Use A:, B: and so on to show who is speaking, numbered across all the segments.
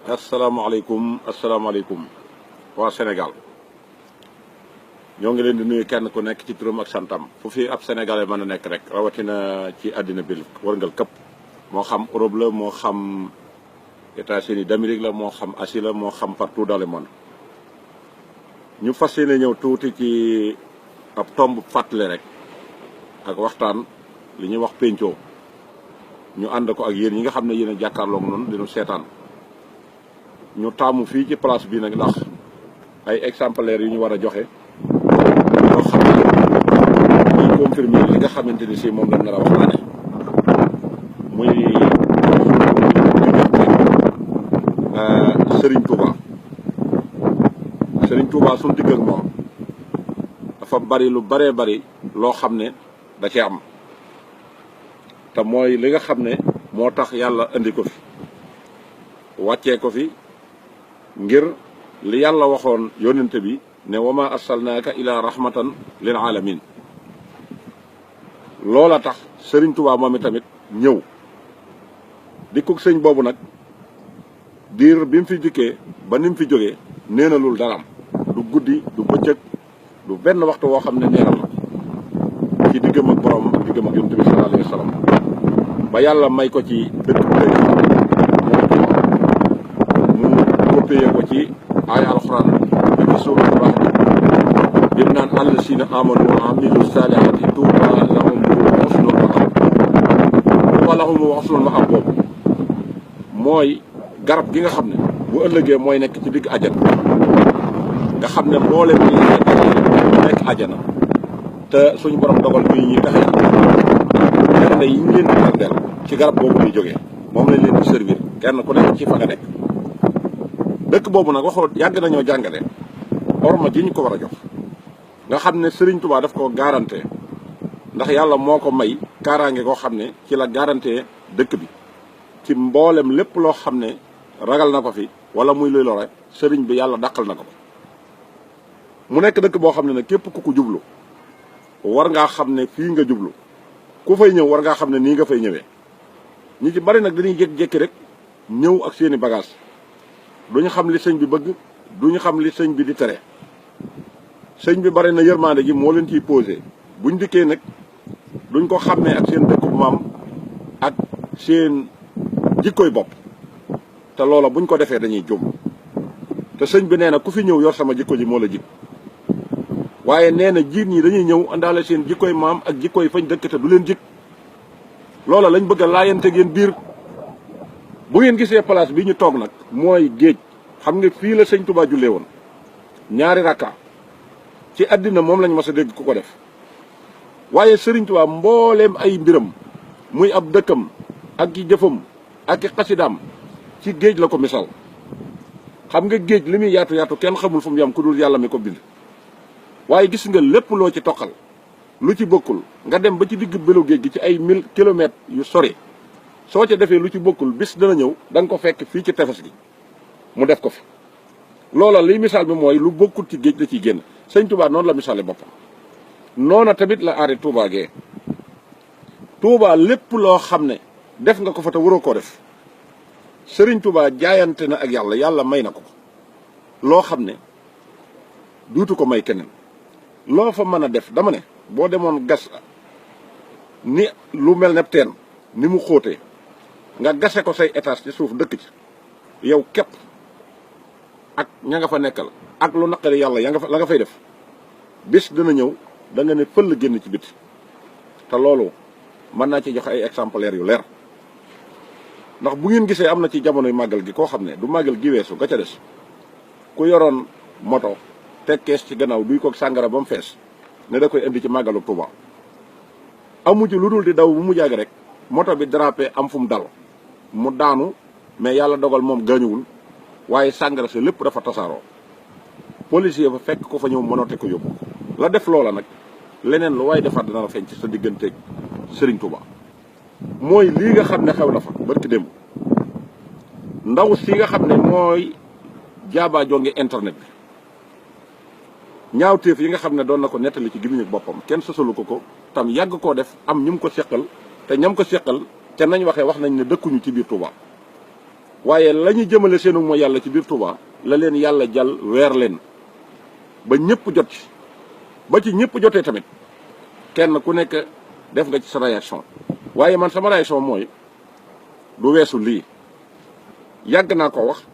A: asalaamaaleykum waa Sénégal ñoo ngi leen di nuyu kenn ku nekk ci turam ak santam fu fi ab sénégalais mën a nekk rek rawatina ci àddina bi wërngal këpp moo xam Europe la moo xam États-Unis d'Amérique la moo xam Asie la moo xam partout dans le monde. ñu fas yéene ñëw tuuti ci ab tomb fàttali rek ak waxtaan li ñuy wax pencoo ñu ànd ko ak yéen ñi nga xam ne yéen a jàkkaarloog noonu dinu seetaan. ñu taamu fii ci place bi nag ndax ay exemplaires yu ñu war a joxe yoo xam ne ñuy confirmer li nga xamante ni si moom lañ nar a waxtaane muy Serigne Touba suñu digg ak moom dafa bari lu baree bari loo xam ne da ci am te mooy li nga xam ne moo tax yàlla indi ko fi wàccee ko fi ngir li yàlla waxoon yónnente bi ne wama arsalnaaka ila rahmatan lil alamin loola tax Serigne Touba moom tamit ñëw dikkug sëñ boobu nag diir bi mu fi dikkee ba ni mu fi jógee neenalul daraam du guddi du bëccëg du benn waxtu woo xam ne neenal na ci diggam ak borom diggam ak yónnente bi sallallahu alayhi wa sallam ba yàlla may ko ci dëkk bu tey yee ko ci ay alxuraan bi ci suuratul Rahd bi mu naan allasiina aamanu wa amilu saalihaati tuuba lahum wa husnul ma'aab boobu mooy garab gi nga xam ne bu ëllëgee mooy nekk ci digg àjjana nga xam ne mboolem ñi nekk àjjana te suñu borom dogal bi ñuy taxe bernde yi ñu leen di berndeel ci garab boobu lay jógee moom lañ leen di servir kenn ku nekk ci fa nga nekk. dëkk boobu nag waxoo yàgg nañoo jàngale orma ji ñu ko war a jox nga xam ne Serigne Touba daf ko garanté ndax yàlla moo ko may kaaraange koo xam ne ci la garanté dëkk bi ci mboolem lépp loo xam ne ragal na ko fi wala muy luy lore Serigne bi yàlla dàqal na ko mu nekk dëkk boo xam ne nag képp ku ko jublu war ngaa xam ne fii nga jublu ku fay ñëw war ngaa xam ne nii nga fay ñëwee ñi ci bari nag dañuy jékki-jékki rek ñëw ak seeni bagage duñu xam li sëñ bi bëgg duñu xam li sëñ bi di tere sëñ bi bari na yërmande ji moo leen ciy posé buñ dikkee nag duñ ko xàmmee ak seen dëkku maam ak seen jikkoy bopp te loola buñ ko defee dañuy jum te sëñ bi nee na ku fi ñëw yor sama jikko ji moo la jik waaye nee na jiit ñi dañuy ñëw àndaale seen jikkoy maam ak jikkoy fañ dëkk te du leen jik loola lañ bëgg a laayante ngeen biir bu ngeen gisee place bi ñu toog nag mooy géej xam nga fii la sëñ Touba jullee woon ñaari rakka ci àddina moom lañ mas a dégg ku ko def waaye Serigne Touba mbooleem ay mbiram muy ab dëkkam ak i jëfam ak i xasidaam ci géej la ko misaal xam nga géej li muy yaatu yaatu kenn xamul fu mu yam ku dul yàlla mi ko bind waaye gis nga lépp loo ci toqal lu ci bokkul nga dem ba ci digg belu géej gi ci ay 1000 kilomètres yu sori soo ca defee lu ci bokkul bis dana ñëw da nga ko fekk fii ci tefes gi mu def ko fi loola liy misaal bi mooy lu bokkul ci géej la ciy génn sëñ Touba noonu la misaale boppam noona tamit la aare Touba gee Touba lépp loo xam ne def nga ko fa te waroo koo def Serigne Touba jaayante na ak yàlla may na ko loo xam ne duutu ko may keneen loo fa mën a def dama ne boo demoon gas ni lu mel ne teen ni mu xóotee nga gase ko say étage ci suuf dëkk ci yow képp ak ña nga fa nekkal ak lu naqari yàlla ya nga fa la nga fay def bis dina ñëw da nga ne fël génn ci biti te loolu mën naa ci joxe ay exemplaires yu leer ndax bu ngeen gisee am na ci jamonoy màggal gi koo xam ne du màggal gi weesu ga ca des ku yoroon moto teg kees ci gannaaw duy ko sàngara ba mu fees ne da koy indi ci màggalu Touba amu ci lu dul di daw bu mu jàgg rek moto bi dérapé am fu mu dal mu daanu mais yàlla dogal moom gaañuwul waaye sàngara si lépp dafa tasaaroo policier ba fekk ko fa ñëw mënoote ko yóbbu la def loola nag leneen lu waaye defaat dana la feeñ ci sa digganteeg Serigne Touba mooy lii nga xam ne xew na fa barki démb ndaw si nga xam ne mooy jaabaa jonge internet bi ñaawteef yi nga xam ne doon na ko nettali ci gémmiñ ak boppam kenn sosalu ko tam yàgg koo def am ñu mu ko seqal te ñam ko seqal te nañ waxee wax nañ ne dëkkuñu ci biir Touba waaye la ñu jëmale seenu mooy yàlla ci biir Touba la leen yàlla jàll weer leen ba ñëpp jot ci ba ci ñëpp jotee tamit kenn ku nekk def nga ci sa réaction. waaye man sama réaction mooy du weesu lii yàgg naa ko wax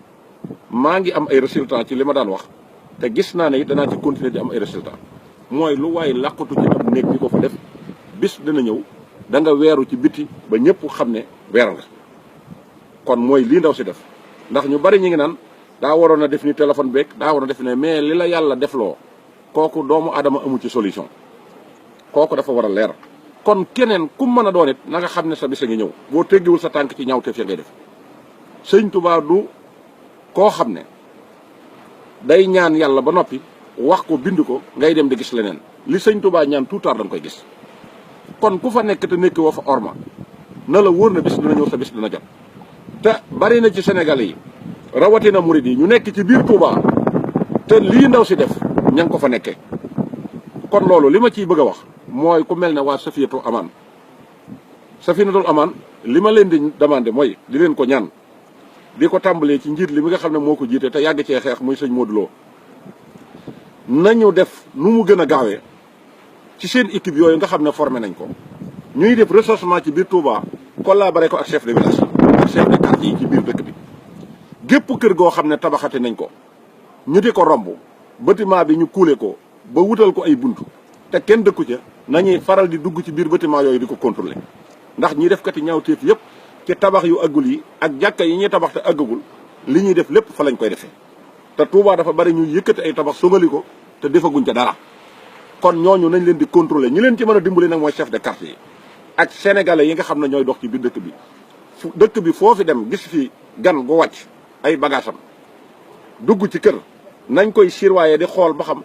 A: maa ngi am ay résultats ci li ma daan wax te gis naa ne danaa ci continuer di am ay résultats mooy lu waaye làqatu ci am néeg di ko fa def bis dina ñëw da nga weeru ci biti ba ñëpp xam ne weer nga. kon mooy lii ndaw si def ndax ñu bari ñu ngi naan daa waroon a def ni téléphone beeg daa waroon a def ne mais li la yàlla defloo kooku doomu aadama amu ci solution kooku dafa war a leer. kon keneen ku mën a doon it na nga xam ne sa bis a ngi ñëw boo teggiwul sa tànk ci ñaawteef ya ngay def. sëñ Touba du koo xam ne day ñaan yàlla ba noppi wax ko bind ko ngay dem di gis leneen li sëñ Touba ñaan tout tard da nga koy gis. kon ku fa nekk te nekk woo fa orma na la wóor na bis dina ñëw sa bis dina jot. te bari na ci Sénégal yi rawatina murid yi ñu nekk ci biir Touba te lii ndaw si def ña ngi ko fa nekkee. kon loolu li ma ciy bëgg a wax mooy ku mel ne waa Safinatul Amaan Safinatul Amaan li ma leen di demandé mooy di leen ko ñaan di ko tàmbalee ci njiit li mi nga xam ne moo ko jiite te yàgg cee xeex muy sëñ Modou Lo nañu def nu mu gën a gaawee ci seen équipe yooyu nga xam ne formé nañ ko ñuy def recensement ci biir Touba collaboré ko ak chef de village ak chef de quartier yi ci biir dëkk bi gépp kër goo xam ne tabaxati nañ ko ñu di ko romb bâtiment bi ñu kuule ko ba wutal ko ay buntu te kenn dëkku ca nañuy faral di dugg ci biir bâtiment yooyu di ko contrôler ndax ñi def kati ñaawteef yëpp ci tabax yu aggul yi ak jàkka yi ñuy tabax te àggagul li ñuy def lépp fa lañ koy defee te Touba dafa bari ñuy yëkkati ay tabax songali ko te defaguñ ca dara. kon ñooñu nañ leen di contrôler ñi leen ci mën a dimbali nag mooy chef de quartier yi ak sénégalais yi nga xam ne ñooy dox ci biir dëkk bi dëkk bi foo fi dem gis fi gan gu wàcc ay bagaasam dugg ci kër nañ koy surveiller di xool ba xam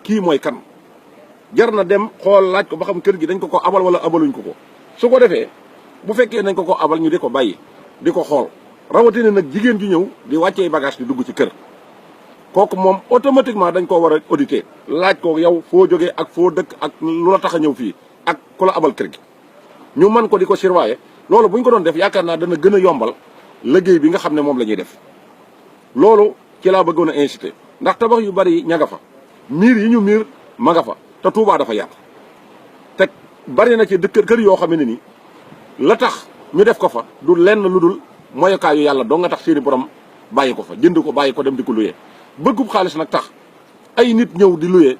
A: kii mooy kan jar na dem xool laaj ko ba xam kër gi dañ ko abal wala abaluñ ko su ko defee bu fekkee nañ ko abal ñu di ko bàyyi di ko xool rawatina nag jigéen ju ñëw di wàccee bagage di dugg ci kër kooku moom automatiquement dañ koo war a auditer laaj ko yow foo jógee ak foo dëkk ak lu la tax a ñëw fii ak ku la abal kër gi ñu mën ko di ko surveiller loolu bu ñu ko doon def yaakaar naa dana gën a yombal liggéey bi nga xam ne moom la ñuy def loolu ci laa bëggoon a inciter ndax tabax yu bari ña nga fa miir yi ñu miir ma nga fa te Touba dafa yaatu te bari na ci kër yoo xam ne ni la tax ñu def ko fa du lenn lu dul moyukaayu yàlla doo nga tax seeni borom bàyyi ko fa jënd ko bàyyi ko dem di ko luyee bëggub xaalis nag tax ay nit ñëw di luyee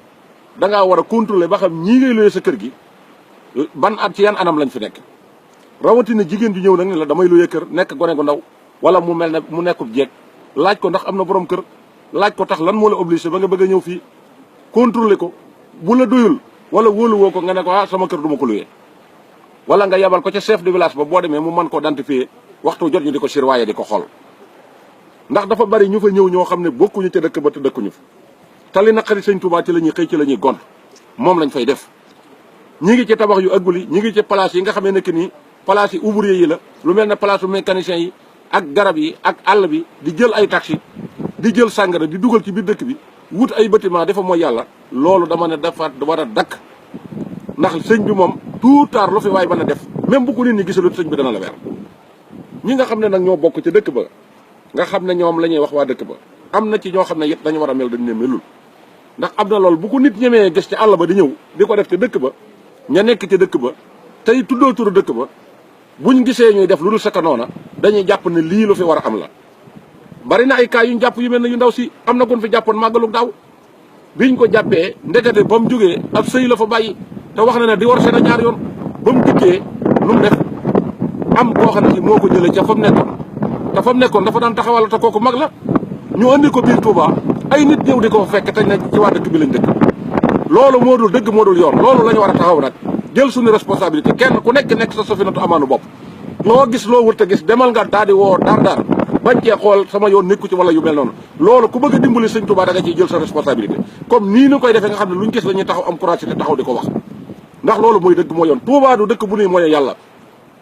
A: da ngaa war a contrôler ba xam ñii ngay luyee sa kër gi ban at ci yan anam lañ fi nekk rawatina jigéen ju ñëw nag ne la damay luyee kër nekk gone gu ndaw wala mu mel ne mu nekkub jeeg laaj ko ndax am na borom kër laaj ko tax lan moo la obligé ba nga bëgg a ñëw fii contrôler ko bu la doyul wala wóoluwoo ko nga ne ko sama kër du ma ko luyee wala nga yabal ko ca chef de village ba boo demee mu mën koo identifier waxtu jot ñu di ko surveiller di ko xool ndax dafa bari ñu fa ñëw ñoo xam ne bokkuñu ca dëkk ba te dëkkuñu fa te li naqari sëñ Touba ci la ñuy xëy ci la ñuy gont moom lañ fay def ñi ngi ci tabax yu aggul yi ñi ngi ci place yi nga xam ne que nii place yi ouvrier yi la lu mel ne place u mécanicien yi ak garab yi ak àll bi di jël ay taxi di jël sàngara di dugal ci biir dëkk bi wut ay bâtiment dafa mooy yàlla loolu dama ne dafa war a dakk ndax sëñ bi moom tout tard lu fi waay mën a def même bu ko nit ñi gisalut sëñ bi dana la weer ñi nga xam ne nag ñoo bokk ci dëkk ba nga xam ne ñoom la ñuy wax waa dëkk ba am na ci ñoo xam ne it dañu war a mel dañu ne melul ndax am na loolu bu ko nit ñemee gis ci àll ba di ñëw di ko def ci dëkk ba ña nekk ci dëkk ba tey tuddoo turu dëkk ba buñ gisee ñuy def lu dul saka noona dañuy jàpp ne lii lu fi war a am la bari na ay cas yuñ jàpp yu mel ne yu ndaw si am na kon fi jàppoon màggalu daaw biñ ko jàppee ndekete ba mu jógee ab sëy la fa bàyyi te wax na ne di war seen a ñaar yoon ba mu dikkee lu mu def am koo xam ne si moo ko jëlee ca fa mu nekkoon te fa mu nekkoon dafa daan taxawal te kooku mag la ñu andi ko biir Touba ay nit ñëw di ko fekk te ne ci waa dëkk bi lañ dëkk loolu moo dul dëgg moo dul yoon loolu la ñu war a taxaw nag jël suñu responsabilité kenn ku nekk sa Safinatu Amaanu bopp loo gis loo wërta gis demal nga daal di woo dar bañ cee xool sama yoon nekku ci wala yu mel noonu loolu ku bëgg a dimbali sëñ Touba da nga ciy jël sa responsabilité comme nii ñu koy defee nga xam ne luñ gis la ñuy taxaw am courage te taxaw di ko wax ndax loolu mooy dëgg mooy yoon Touba du dëkk bu nuy mooy yàlla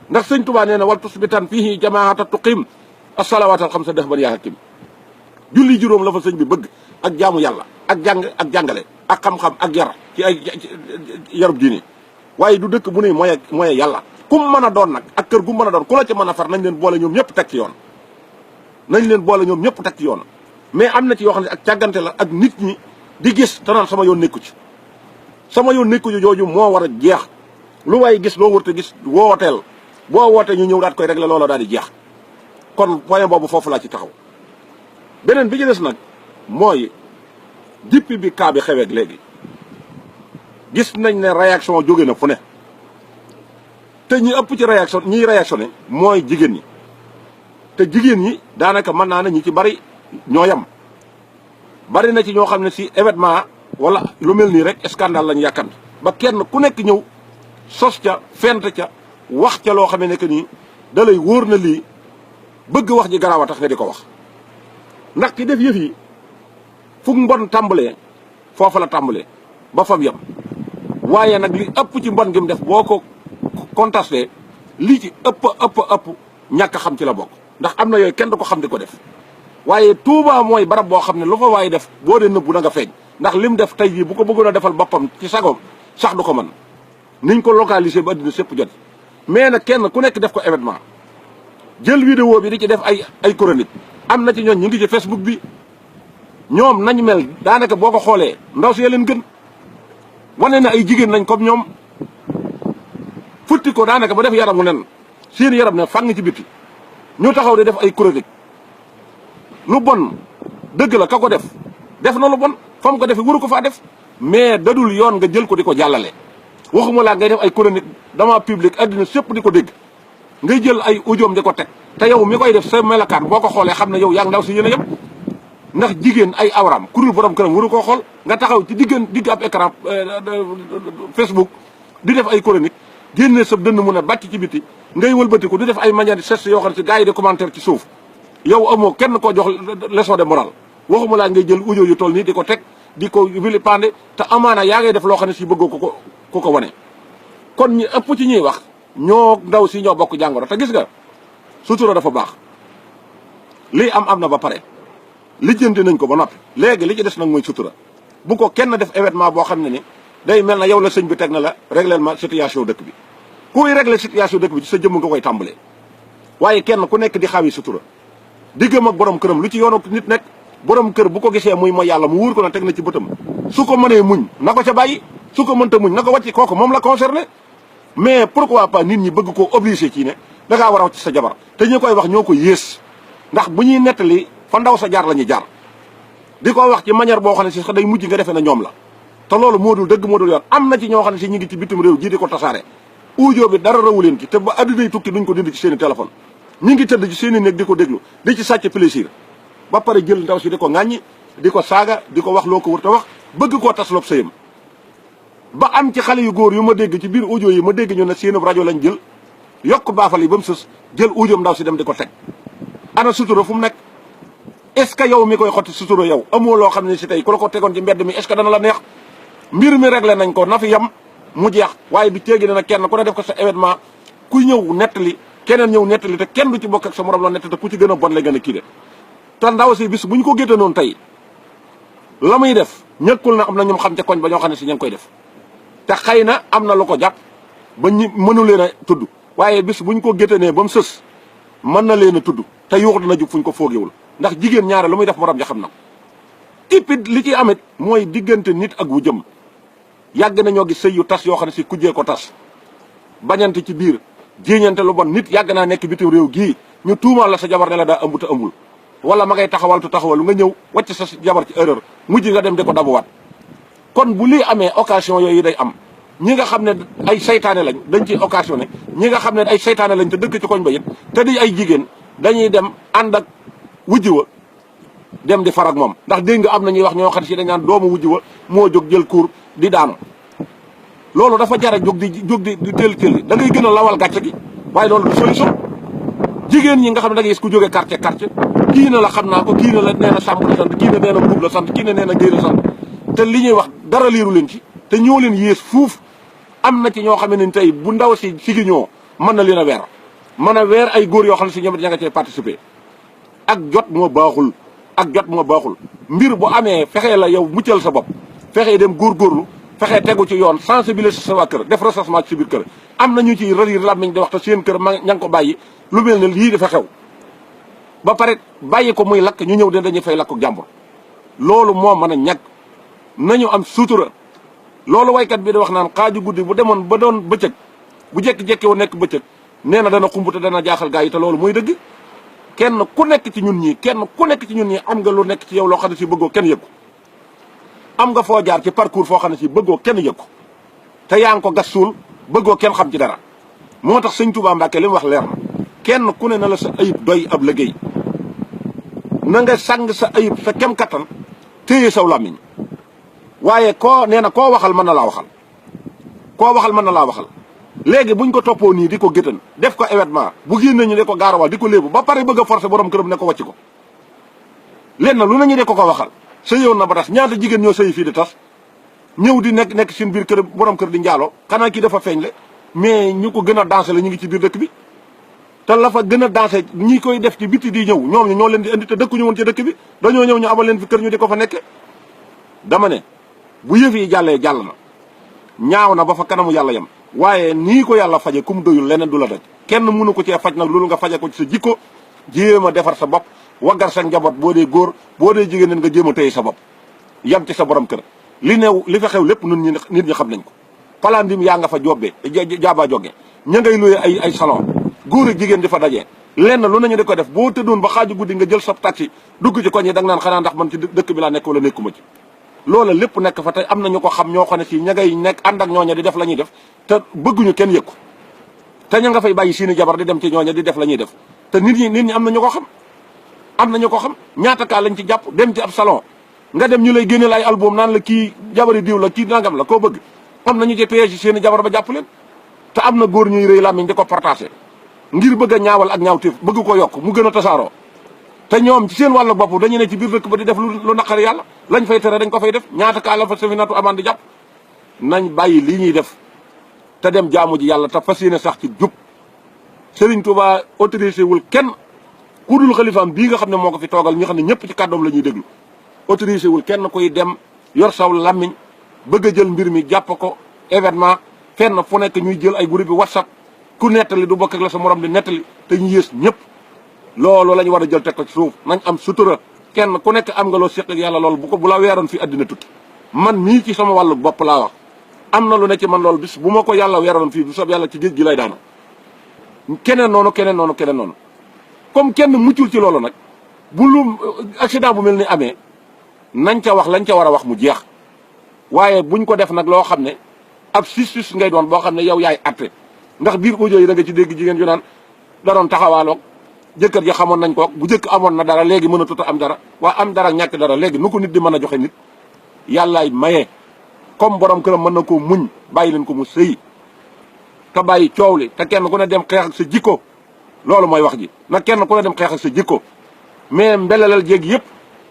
A: ndax sëñ Touba nee na wal tusbitan fihi jamaata tuqim as-salawaatal xamsa dahban yaa hakim julli juróom la fa sëñ bi bëgg ak jaamu yàlla ak jàngale ak xam-xam ak yar ci ay yarub diini waaye du dëkk bu nuy mooy yàlla kum mën a doon nag ak kër gu mën a doon ku la ci mën a far nañ leen boole ñoom ñëpp teg ci yoon nañ leen boole ñoom ñëpp teg ci yoon mais am na ci yoo xam ne ak càggante la ak nit ñi di gis te naan sama yoon nekku ci sama yoon nekku ci jooju moo war a jeex lu waaye gis loo wërte gis wooteel boo wootee ñu ñëw daat koy régler loola daal di jeex kon point boobu foofu laa ci taxaw beneen bi ci des nag mooy depuis bi cas bi xeweeg léegi gis nañ ne réaction jóge na fu ne te ñi ëpp ci réaction ñiy réactionné mooy jigéen ñi te jigéen ñi daanaka mën naa ne ñi ci bari ñoo yam bari na ci ñoo xam ne si événement wala lu mel nii rek scandale lañu yàkkan ba kenn ku nekk ñëw sos ca fent ca wax ca loo xam ne que nii da lay wóor na lii bëgg wax ji garaaw a tax nga di ko wax ndax ki def yëf yi fu mbon tàmbalee foofa la tàmbalee ba fam yam waaye nag li ëpp ci mbon gi mu def boo ko contesté lii ci ëpp ñàkk xam ci la bokk ndax am na yooyu kenn du ko xam di ko def waaye Touba mooy barab boo xam ne lu fa waaye def boo dee nëbbu da nga feeñ ndax lim def tey jii bu ko bëggoon a defal boppam ci sagoom sax du ko mën niñ ko localisé ba addina sépp jot mais nag kenn ku nekk def ko événement jël vidéo bi di ci def ay chronique am na ci ñoon ñu ngi ci Facebook bi ñoom nañ mel daanaka boo ko xoolee ndaw si leen gën wane na ay jigéen nañ comme ñoom futti ko daanaka ba def yaramu nen seen yaram ne fàng ci bitti ñu taxaw di def ay chronique lu bon dëgg la ka ko def na lu bon fa mu ko defee waru ko faa def mais dadul yoon nga jël ko di ko jàllale waxuma laa ngay def ay chronique dama public addina sépp di ko dégg ngay jël ay audioom di ko teg te yow mi koy def sa melakaan boo ko xoolee xam ne yow yaa ngi ndaw si yéen a yem ndax jigéen ay awraam kurul borom këram waru koo xool nga taxaw ci digg ab écran Facebook di def ay chronique génne sa dënn mu ne bàcc ci biti ngay wëlbatiku di def ay manière geste yoo xam ne si gars yi di commentaire ci suuf yow amoo kenn koo jox leçon de morale waxuma laa ngay jël audio yu toll nii di ko teg di ko vilipender te amaana yaa ngay def loo xam ne si bëggoo ko wane kon ñi ëpp ci ñuy wax ñoo ndaw si ñoo bokk jàngoro te gis nga sutura dafa baax lii am na ba pare lijjanti nañ ko ba noppi léegi li ci des nag mooy sutura bu ko kenn def événement boo xam ne ni day mel na yow la sëñ bi teg na la règlement situation dëkk bi kuy régler situation dëkk bi ci sa jëmm nga koy tàmbalee waaye kenn ku nekk di xawi sutura diggam ak borom këram lu ci yoonu nit nekk borom kër bu ko gisee muy mooy yàlla mu wóor ko na teg na ci bëtam su ko mënee muñ na ko ca bàyyi su ko mënta muñ na ko wàcc kooku moom la concerné mais pourquoi pas nit ñi bëgg koo obligé ci ne da ngaa war a wàcc sa jabar te ñu koy wax ñoo ko yées ndax bu ñuy nettali fa ndaw sa jaar la ñuy jaar di ko wax ci manière boo xam ne si sax day mujj nga defee na ñoom la te loolu moo dul dëgg moo dul yoon am na ci ñoo xam ne si ñu ngi ci bitim réew ji di ko tasaare audio bi dara rawu leen ci te ba addunay tukki duñ ko dindi ci seen i téléphone ñu ngi tëdd ci seen i néeg di ko déglu di ci sàcc plaisir ba pare jël ndaw si di ko ŋàññi di ko saaga di ko wax loo ko wër te wax bëgg koo tas loog sëyam ba am ci xale yu góor yu ma dégg ci biir audio yi ma dégg ñu ne seen rajo lañ jël yokk baafal yi ba mu sës jël audio ndaw si dem di ko teg ana sutura fu mu nekk est ce que yow mi koy xotti sutura yow amoo loo xam ne si tey ku la ko tegoon ci mbedd mi est ce que dana la neex mbir mi réglé nañ ko na fi yam mu jeex waaye du teegi ne nag kenn ku ne def ko sa événement ku ñëw nettali keneen ñëw nettali te kenn du ci bokk ak sa morom la nettali te ku ci gën a bon lay gën a kii de te ndaw si bis bu ñu ko gétte noonu tey la muy def ñëkkul na am na ñoom xam ca koñ ba ñoo xam ne si ña ngi koy def te xëy na am na lu ko jàpp ba ñu mënu leen a tudd waaye bis bu ñu ko géttanee ba mu sës mën na leen a tudd te yuuxu dana jug fu ñu ko foogewul ndax jigéen ñaare lu muy def morom ja xam na ko tipit li ci amit mooy diggante nit ak wu jëm yàgg nañoo gis sëy yu tas yoo xam ne si kujjee ko tas bañante ci biir jéeñante lu bon nit yàgg naa nekk bitim réew gii ñu tuumaal la sa jabar ne la daa ëmb te ëmbul wala ma ngay taxawal tu taxawal nga ñëw wàcc sa jabar ci erreur mujj nga dem di ko dabuwaat kon bu lii amee occasion yooyu day am ñi nga xam ne ay saytaane lañ dañ ciy occasionné ñi nga xam ne ay saytaane lañ te dëkk ci koñ ba it te di ay jigéen dañuy dem ànd ak wujj wa dem di farag moom ndax dégg nga am na ñuy wax ñoo xam ne si dañ naan doomu wujj wa moo jóg jël kuur di daanu loolu dafa jara jóg di teel da ngay gën a lawal gàcce gi waaye loolu du solution jigéen ñi nga xam ne da ngay gis ku jógee quartier kii na la xam naa ko kii na la nee na Samb la sant kii na nee na Buub la sant kii na nee na Géy la sant te li ñuy wax dara liiru leen ci te ñoo leen yées fuuf am na ci ñoo xam ne tey bu ndaw si sigi ñoo mën na leen a weer mën a weer ay góor yoo xam ne si ñoom ña nga cee participer ak jot moo baaxul mbir bu amee fexee la yow muccal sa bopp fexee dem góorgóorlu fexee tegu ci yoon sensibiliser sa waa kër def recensement ci biir kër am na ñu ci rëy làmmiñ di wax te seen kër ña ngi ko bàyyi lu mel ne lii dafa xew ba pare bàyyi ko muy lakk ñu ñëw de dañuy fay lakk jàmbur loolu moo mën a ñàkk nañu am sutura loolu waykat bi di wax naan xaaju guddi bu demoon ba doon bëccëg bu jékki-jékki woon nekk bëccëg nee na dana xumb te dana jaaxal gaa yi te loolu mooy dëgg kenn ku nekk ci ñun ñii am nga lu nekk ci yow loo xam ne si bëggoo kenn yëg ko am nga foo jaar ci parcours foo xam ne si bëggoo kenn yëg ko te yaa ngi ko gas suul bëggoo kenn xam ci dara moo tax sëñ Touba Mbacke li mu wax leer na kenn ku ne na la sa ayib doy ab liggéey na nga sang sa ayib sa kem kattan téye saw làmmiñ waaye nee na koo waxal mën na laa waxal léegi buñ ko toppoo nii di ko géttan def ko événement bu génne ñu di ko gaarawal di ko léebu ba pare bëgg a forcer borom këram ne ko wàcc ko leen na lu nañu de ko waxal sëyoon na ba tas ñaata jigéen ñoo sëyi fii di tas ñëw di nekk seen biir kër borom kër di njaaloo xanaa kii dafa feeñ le mais ñu ko gën a dansé la ñu ngi ci biir dëkk bi te la fa gën a dansé ñi koy def ci bitti di ñëw ñoom ñoo leen di indi te dëkkuñu woon ci dëkk bi dañoo ñëw ñu amal leen fi kër ñu di ko fa nekke dama ne bu yëf yi jàllee jàll na ñaaw na ba fa kanamu yàlla yem waaye nii ko yàlla faje kum doyul leneen du la daj kenn mënu ko cee faj nag loolu nga faje ko ci sa jikko jéem a defar sa bopp waggar sa njaboot boo dee góor boo dee jigéen nga jéem a téye sa bopp yam ci sa borom kër li fa xew lépp nun nit ñi xam nañ ko palandim yaa nga fa jobbee jaaba joge ña ngay luye ay salon góor ak jigéen di fa dajee lenn lu nañu di ko def boo tëddoon ba xaaju guddi nga jël sa taxi dugg ci koñ yi da nga naan xanaa ndax man ci dëkk bi laa nekk wala nekkuma ci loola lépp nekk fa tey am na ñu ko xam ñoo xam ne si ña ngay nekk ànd ak ñooña di def la ñuy def te bëgguñu kenn yëg ko te ña nga fay bàyyi seeni jabar di dem ci ñooña di def la ñuy def te nit ñi am na ñu ko xam ñaata kaa lañ ci jàpp dem ci ab salon nga dem ñu lay génneel ay album naan la kii jabari diw la kii nangam la koo bëgg am na ñu ci piège seeni jabar ba jàpp leen te am na góor ñuy rëy làmmiñ di ko partagé ngir bëgg a ñaawal ak ñaawteef bëgg ko yokk mu gën a tasaaroo te ñoom ci seen wàllu bopp dañu ne ci biir dëkk ba di def lu naqari yàlla lañ fay tere dañ ko fay def ñaata kaa la fa safinatu amaan di jàpp nañ bàyyi lii ñuy def te dem jaamu ji yàlla te fas yéene sax ci jub Serigne Touba autorisé wul kenn ku dul xalifaam bii nga xam ne moo ko fi toogal ñi xam ne ñëpp ci kàddoom la ñuy déglu autorisé wul kenn koy dem yor saw làmmiñ bëgg a jël mbir mi jàpp ko événement fenn fu nekk ñuy jël ay groupe bi WhatsApp ku nettali du bokk ak la sa morom di nettali te ñu yées ñëpp loolu la ñu war a jël teg ko ci suuf nañ am sutura kenn ku nekk am nga loo séq ak yàlla loolu bu la weeroon fii àddina tukki man mii ci sama wàllu bopp laa wax am na lu ne ci man loolu bis bu ma ko yàlla weeroon fii bu soob yàlla ci géej gi lay daana keneen noonu comme kenn muccul ci loolu nag bu lu accident bu mel ni amee nañ ca wax lañ ca war a wax mu jeex waaye buñ ko def nag loo xam ne ab sis ngay doon boo xam ne yow yaay atte ndax biir audio yi da nga ci dégg jigéen yu naan da doon taxawaaloog jëkkër ji xamoon nañ ko bu jëkk amoon na dara léegi mën a tuta am dara waaye am dara ñàkk dara léegi nu ko nit di mën a joxe nit yàllaay maye comme borom këram mën na koo muñ bàyyi leen ko mu sëyi te bàyyi coow li te kenn ku ne dem xeex ak sa jikko loolu mooy wax ji nag kenn ku ne dem xeex ak sa jikko mais mbelelal jéeg yëpp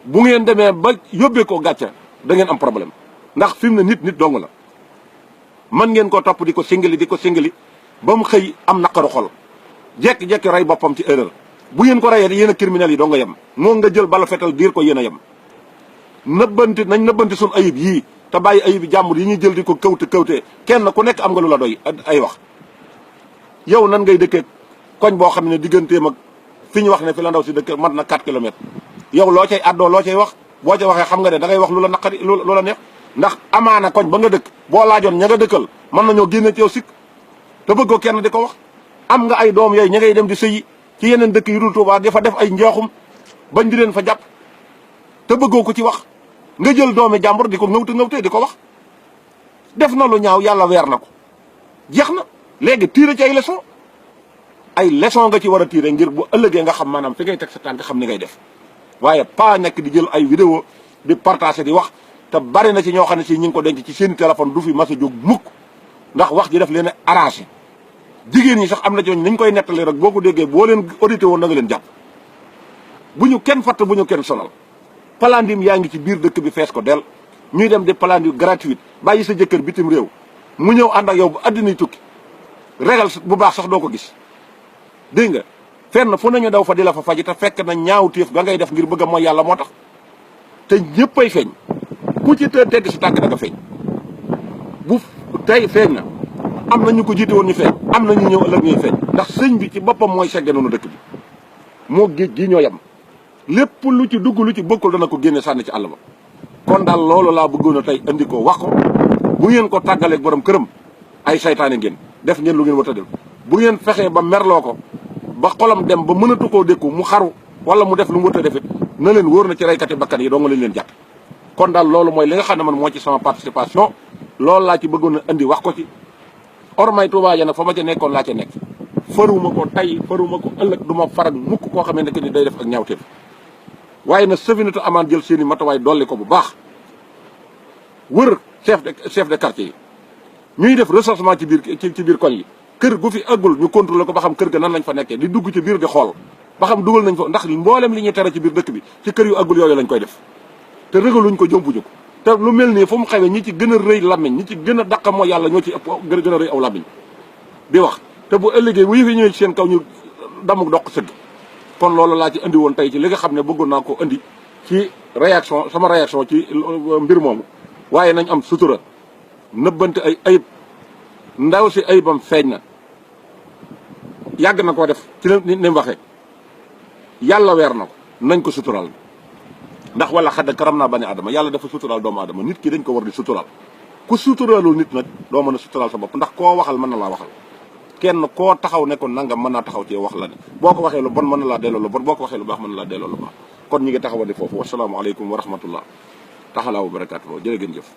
A: bu ngeen demee ba yóbbee ko gàcca da ngeen am problème ndax fi mu ne nit dong la man ngeen ko topp di ko singali ba mu xëy am naqaru xol jekki-jekki rey boppam ci erreur bu ngeen ko reyee yéen a criminels yi doo nga yem moo nga jël bala fetal diir ko yéen a yem nañ nëbbanti suñ ayib yii te bàyyi ayib jàmbur yi ñuy jël di ko kawte kenn ku nekk am nga lu la doy ay wax yow nan ngay dëkkee koñ boo xam ne digganteem ak fi ñu wax ne fi la ndaw si dëkk mat na 4 kilomètres yow loo cay addoo loo cay wax boo ca waxee xam nga ne da ngay wax lu la naqari lu la neex ndax amaana koñ ba nga dëkk boo laajoon ña nga dëkkal mën nañoo génne ci yow sikk te bëggoo kenn di ko wax am nga ay doom yooyu ña ngay dem di sëyi ci yeneen dëkk yu dul Tuubaa di fa def ay njooxum bañ di leen fa jàpp te bëggoo ko ci wax nga jël doomi jàmbur di ko ngawte di ko wax def na lu ñaaw yàlla weer na ko jeex na léegi tiire ci ay leçon nga ci war a tiire ngir bu ëllëgee nga xam maanaam fi ngay teg sa tànk xam ni ngay def waaye pas nekk di jël ay vidéo di partager di wax te bari na ci ñoo xam ne si ñi ngi ko denc ci seen téléphone du fi mas a jóg mukk ndax wax ji def leen arrangé jigéen ñi sax am na ci niñ koy nettali rek boo ko déggee boo leen audité woon da nga leen jàpp bu ñu kenn fatt bu ñu kenn sonal palandim yaa ngi ci biir dëkk bi fees ko del ñuy dem di palandim gratuite bàyyi sa jëkkër bitim réew mu ñëw ànd ak yow bu àddinay tukki regal bu baax sax doo ko gis dégg nga fenn fu nañu daw fa di la fa faji te fekk na ñaaw téef ga ngay def ngir bëgg a mooy yàlla moo tax te ñëppay feeñ ku ci te tegg si tànk da nga feeñ bu tey feeñ na am na ñu ko jiite woon ñu feeñ am na ñu ñëw ëllëg ñuy feeñ ndax sëñ bi ci boppam mooy segge noonu dëkk bi moo géej gii ñoo yem lépp lu ci dugg lu ci bokkul dana ko génne sànni ci àll ba. kon daal loolu laa bëggoon a tey andi ko wax ko bu ngeen ko tàggaleeg borom këram ay saytaane ngeen def ngeen lu ngeen war a def bu ngeen fexee ba merloo ko ba xolam dem ba mënatu koo dékku mu xaru wala mu def lu mu war a defit na leen wóor na ci reykati bakkan yi doo nga leen jàpp. kon daal loolu mooy li nga xam ne man moo ci sama participation loolu laa ci bëggoon a andi wax ko ci ormay Touba ja nag fa ma ca nekkoon laa ca nekk faruma ko tey faruma ko ëllëg du ma farag mukk koo xamee ne ni day def ak ñaawteef waaye nag Safinatoul Amane jël seen i matuwaay dolli ko bu baax wër chef de quartier yi ñuy def recensement ci biir koñ yi kër gu fi àggul ñu contrôler ko ba xam kër ga nan lañ fa nekkee di dugg ci biir di xool ba xam dugal nañ fa ndax mboolem li ñuy tere ci biir dëkk bi ci kër yu àggul yooyu lañ koy def te rëgaluñ ko jombuñu ko te lu mel nii fu mu xewee ñi ci gën a rëy làmmiñ ñi ci gën a dàqa mooy yàlla ñoo ci ëpp gën a rëy aw làmmiñ di wax te bu ëllëgee bu yëfee ñëwee ci seen kaw ñu damuk doq sëgg kon loolu laa ci andi woon tey ci li nga xam ne bëggoon naa ko andi ci sama réaction ci mbir moomu waaye nañ am sutura nëbbante ay ayib ndaw si ayibam feeñ na yàgg na koo def ci ni mu waxee yàlla weer na ko nañ ko sutural ndax wala xadd karam naa bani adama yàlla dafa sutural doomu adama nit ki dañ ko war di sutural ku suturalul nit nag doo mën a sutural sa bopp ndax koo waxal mën na laa waxal kenn koo taxaw ne ko nangam mën naa taxaw ci wax la ne boo ko waxee lu bon mën na laa delloo lu bon boo ko waxee lu baax mën na laa delloo lu baax kon ñi ngi taxawandi foofu wasalaamualeykum wa rahmatullah taxalaa wa barakaatu jërë ngeen jëf